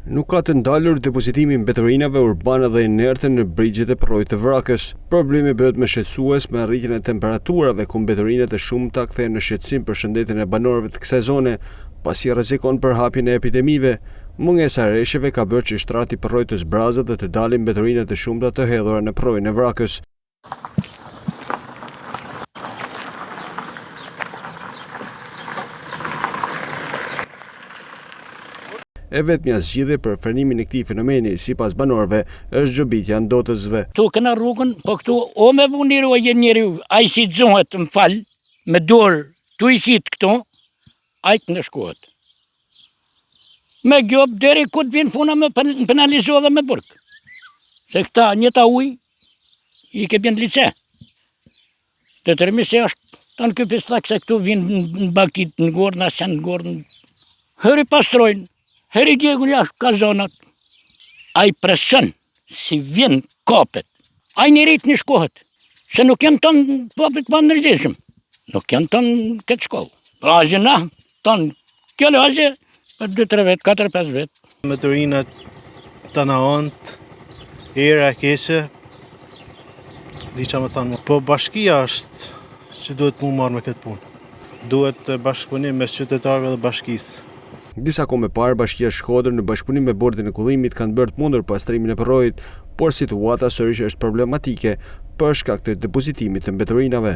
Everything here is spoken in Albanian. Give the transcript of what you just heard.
Nuk ka të ndalur depozitimi i mbeturinave urbane dhe inerte në brigjet e porrojit të Vrakës. Problemi bëhet më shqetësues me arritjen e temperaturave ku mbeturinat e shumta kthehen në shqetësim për shëndetin e banorëve të kësaj zone, pasi rrezikon për hapjen e epidemive. Mungesa e reshjeve ka bërë që shtrati i porrojit të zbrazët dhe të dalin mbeturinat e shumta të hedhura në porrojin e Vrakës. E vetmja zgjidhje për frenimin e këtij fenomeni, sipas banorëve, është gjobitja e ndotësve. Këtu këna rrugën, po këtu o me vuniru e njeriu, ai si zohet më fal, me dorë, tu i sit këtu, ai të ndeshkohet. Me gjob deri ku të vjen puna me penalizo dhe me burg. Se këta njëta ujë i ke bjen lice. Të tërmi se është tanë ky pistak se këtu vjen në baktit në gorë, në sen në gorë. Hëri pastrojnë. Heri djegun jashtë ka zonat, a i preson, si vjen kapet, a i një rritë një shkohet, se nuk janë tonë popit pa nërgjeshëm, nuk janë tonë këtë shkollë. Pra gjëna, tonë kjo lëgje për 2-3 vetë, 4-5 vetë. Mbeturinat të në ontë, era keqe, di që më thanë, po bashkia është që duhet mu marrë me këtë punë. Duhet bashkëpunim mes qytetarëve dhe bashkisë. Disa kohë më parë, Bashkia Shkodër në bashkëpunim me Bordin e Kullimit kanë bërë të mundur pastrimin e porrojit, por situata sërish është problematike për shkak të depozitimit të mbeturinave.